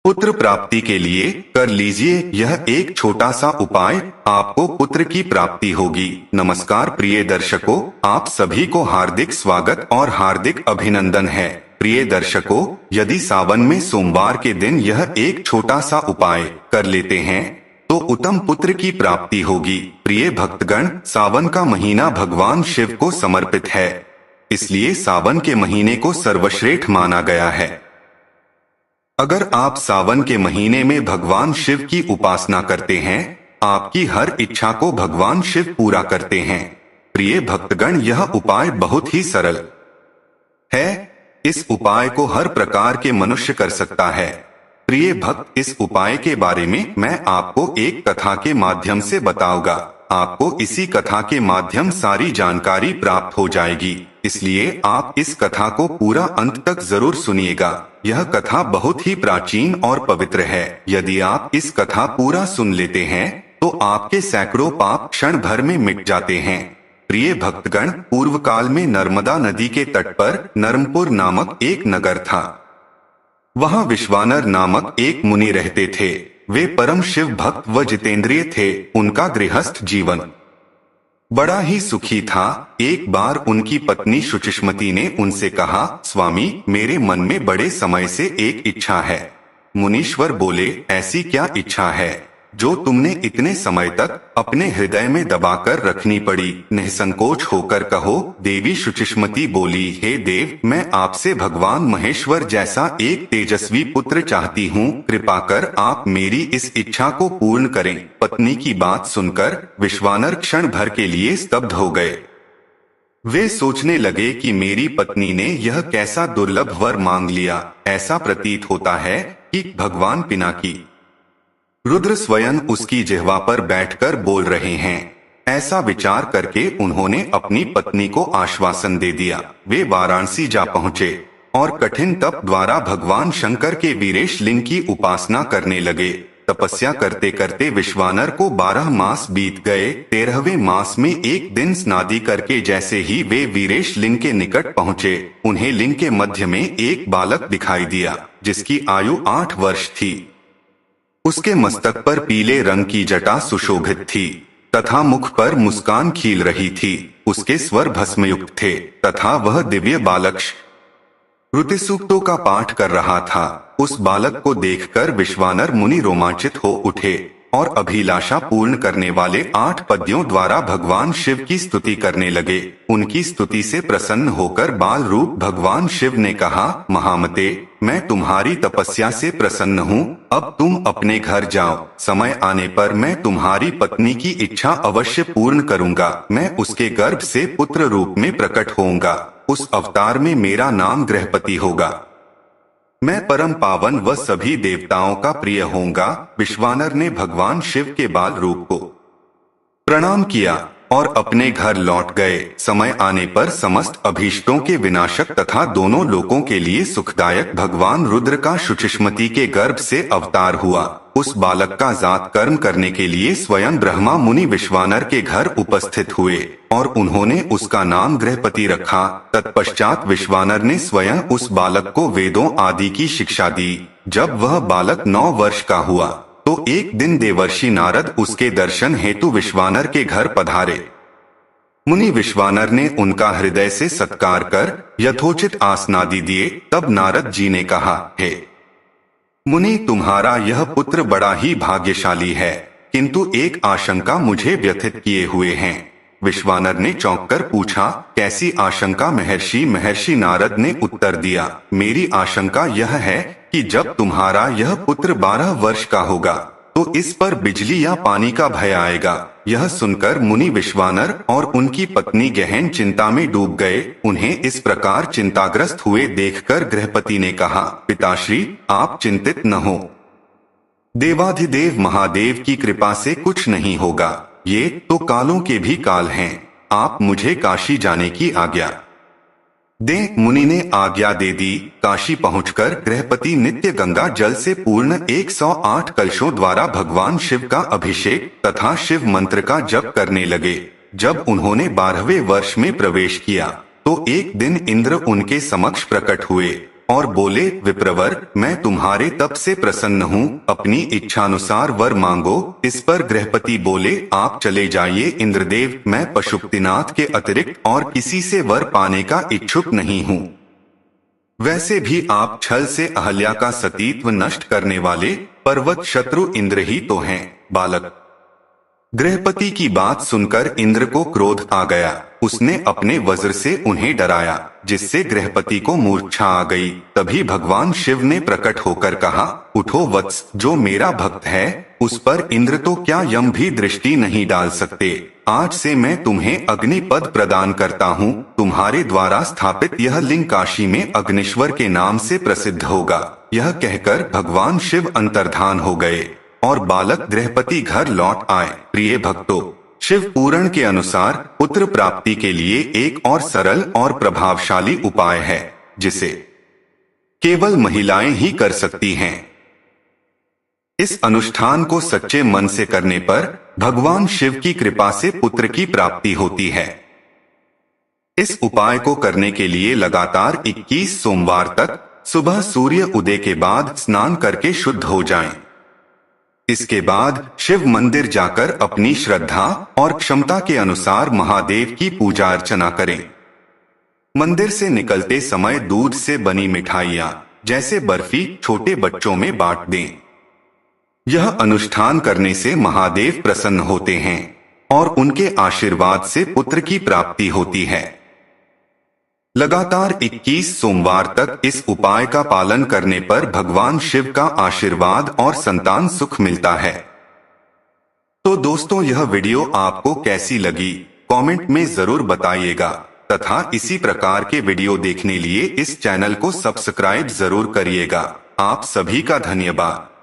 पुत्र प्राप्ति के लिए कर लीजिए यह एक छोटा सा उपाय, आपको पुत्र की प्राप्ति होगी। नमस्कार प्रिय दर्शकों, आप सभी को हार्दिक स्वागत और हार्दिक अभिनंदन है। प्रिय दर्शकों, यदि सावन में सोमवार के दिन यह एक छोटा सा उपाय कर लेते हैं तो उत्तम पुत्र की प्राप्ति होगी। प्रिय भक्तगण, सावन का महीना भगवान शिव को समर्पित है, इसलिए सावन के महीने को सर्वश्रेष्ठ माना गया है। अगर आप सावन के महीने में भगवान शिव की उपासना करते हैं, आपकी हर इच्छा को भगवान शिव पूरा करते हैं। प्रिय भक्तगण, यह उपाय बहुत ही सरल है। इस उपाय को हर प्रकार के मनुष्य कर सकता है। प्रिय भक्त, इस उपाय के बारे में मैं आपको एक कथा के माध्यम से बताऊंगा। आपको इसी कथा के माध्यम सारी जानकारी प्राप्त हो जाएगी, इसलिए आप इस कथा को पूरा अंत तक जरूर सुनिएगा। यह कथा बहुत ही प्राचीन और पवित्र है। यदि आप इस कथा पूरा सुन लेते हैं तो आपके सैकड़ों पाप क्षण भर में मिट जाते हैं। प्रिय भक्तगण, पूर्व काल में नर्मदा नदी के तट पर नर्मपुर नामक एक नगर था। वहां विश्वानर नामक एक मुनि रहते थे। वे परम शिव भक्त व जितेंद्रिय थे। उनका गृहस्थ जीवन बड़ा ही सुखी था। एक बार उनकी पत्नी शुचिष्मति ने उनसे कहा, स्वामी, मेरे मन में बड़े समय से एक इच्छा है। मुनीश्वर बोले, ऐसी क्या इच्छा है जो तुमने इतने समय तक अपने हृदय में दबाकर रखनी पड़ी? निसंकोच होकर कहो। देवी शुचिष्मति बोली, हे देव, मैं आपसे भगवान महेश्वर जैसा एक तेजस्वी पुत्र चाहती हूँ। कृपा कर आप मेरी इस इच्छा को पूर्ण करें। पत्नी की बात सुनकर विश्वानर क्षण भर के लिए स्तब्ध हो गए। वे सोचने लगे कि मेरी पत्नी ने यह कैसा दुर्लभ वर मांग लिया। ऐसा प्रतीत होता है कि भगवान पिनाकी रुद्र स्वयं उसकी जिह्वा पर बैठकर बोल रहे हैं। ऐसा विचार करके उन्होंने अपनी पत्नी को आश्वासन दे दिया। वे वाराणसी जा पहुँचे और कठिन तप द्वारा भगवान शंकर के वीरेश लिंग की उपासना करने लगे। तपस्या करते करते विश्वानर को 12 मास बीत गए। 13वें मास में एक दिन स्नादि करके जैसे ही वे वीरेश लिंग के निकट पहुँचे, उन्हें लिंग के मध्य में एक बालक दिखाई दिया, जिसकी आयु 8 वर्ष थी। उसके मस्तक पर पीले रंग की जटा सुशोभित थी तथा मुख पर मुस्कान खिल रही थी। उसके स्वर भस्मयुक्त थे तथा वह दिव्य बालक श्रुति सूक्तों का पाठ कर रहा था। उस बालक को देखकर विश्वानर मुनि रोमांचित हो उठे और अभिलाषा पूर्ण करने वाले 8 पद्यों द्वारा भगवान शिव की स्तुति करने लगे। उनकी स्तुति से प्रसन्न होकर बाल रूप भगवान शिव ने कहा, महामते, मैं तुम्हारी तपस्या से प्रसन्न हूँ। अब तुम अपने घर जाओ। समय आने पर मैं तुम्हारी पत्नी की इच्छा अवश्य पूर्ण करूँगा। मैं उसके गर्भ से पुत्र रूप में प्रकट होऊंगा। उस अवतार में मेरा नाम गृहपति होगा। मैं परम पावन व सभी देवताओं का प्रिय होऊंगा। विश्वानर ने भगवान शिव के बाल रूप को प्रणाम किया और अपने घर लौट गए। समय आने पर समस्त अभीष्टों के विनाशक तथा दोनों लोकों के लिए सुखदायक भगवान रुद्र का शुचिष्मति के गर्भ से अवतार हुआ। उस बालक का जात कर्म करने के लिए स्वयं ब्रह्मा मुनि विश्वानर के घर उपस्थित हुए और उन्होंने उसका नाम गृहपति रखा। तत्पश्चात विश्वानर ने स्वयं उस बालक को वेदों आदि की शिक्षा दी। जब वह बालक 9 वर्ष का हुआ तो एक दिन देवर्षि नारद उसके दर्शन हेतु विश्वानर के घर पधारे। मुनि विश्वानर ने उनका हृदय से सत्कार कर यथोचित आसनादि दिए। तब नारद जी ने कहा, हे मुनि, तुम्हारा यह पुत्र बड़ा ही भाग्यशाली है, किंतु एक आशंका मुझे व्यथित किए हुए हैं। विश्वानर ने चौंककर पूछा, कैसी आशंका महर्षि? महर्षि नारद ने उत्तर दिया, मेरी आशंका यह है कि जब तुम्हारा यह पुत्र 12 वर्ष का होगा तो इस पर बिजली या पानी का भय आएगा। यह सुनकर मुनि विश्वानर और उनकी पत्नी गहन चिंता में डूब गए। उन्हें इस प्रकार चिंताग्रस्त हुए देखकर गृहपति ने कहा, पिताश्री, आप चिंतित न हो। देवाधिदेव महादेव की कृपा से कुछ नहीं होगा। ये तो कालों के भी काल हैं। आप मुझे काशी जाने की आज्ञा दे। मुनि ने आज्ञा दे दी। काशी पहुंचकर गृहपति नित्य गंगा जल से पूर्ण 108 कलशों द्वारा भगवान शिव का अभिषेक तथा शिव मंत्र का जप करने लगे। जब उन्होंने 12वें वर्ष में प्रवेश किया तो एक दिन इंद्र उनके समक्ष प्रकट हुए और बोले, विप्रवर, मैं तुम्हारे तप से प्रसन्न हूँ, अपनी इच्छानुसार वर मांगो। इस पर गृहपति बोले, आप चले जाइए इंद्रदेव, मैं पशुपतिनाथ के अतिरिक्त और किसी से वर पाने का इच्छुक नहीं हूँ। वैसे भी आप छल से अहल्या का सतीत्व नष्ट करने वाले पर्वत शत्रु इंद्र ही तो हैं। बालक। गृहपति की बात सुनकर इंद्र को क्रोध आ गया। उसने अपने वज्र से उन्हें डराया, जिससे गृहपति को मूर्छा आ गई। तभी भगवान शिव ने प्रकट होकर कहा, उठो वत्स, जो मेरा भक्त है उस पर इंद्र तो क्या यम भी दृष्टि नहीं डाल सकते। आज से मैं तुम्हें अग्निपद प्रदान करता हूँ। तुम्हारे द्वारा स्थापित यह लिंग काशी में अग्निश्वर के नाम से प्रसिद्ध होगा। यह कहकर भगवान शिव अंतर्धान हो गए और बालक गृहपति घर लौट आए। प्रिय भक्तों, शिव पुराण के अनुसार पुत्र प्राप्ति के लिए एक और सरल और प्रभावशाली उपाय है, जिसे केवल महिलाएं ही कर सकती हैं। इस अनुष्ठान को सच्चे मन से करने पर भगवान शिव की कृपा से पुत्र की प्राप्ति होती है। इस उपाय को करने के लिए लगातार 21 सोमवार तक सुबह सूर्य उदय के बाद स्नान करके शुद्ध हो जाएं। इसके बाद शिव मंदिर जाकर अपनी श्रद्धा और क्षमता के अनुसार महादेव की पूजा अर्चना करें। मंदिर से निकलते समय दूध से बनी मिठाइयाँ जैसे बर्फी छोटे बच्चों में बांट दें। यह अनुष्ठान करने से महादेव प्रसन्न होते हैं और उनके आशीर्वाद से पुत्र की प्राप्ति होती है। लगातार 21 सोमवार तक इस उपाय का पालन करने पर भगवान शिव का आशीर्वाद और संतान सुख मिलता है। तो दोस्तों, यह वीडियो आपको कैसी लगी कमेंट में जरूर बताइएगा तथा इसी प्रकार के वीडियो देखने लिए इस चैनल को सब्सक्राइब जरूर करिएगा। आप सभी का धन्यवाद।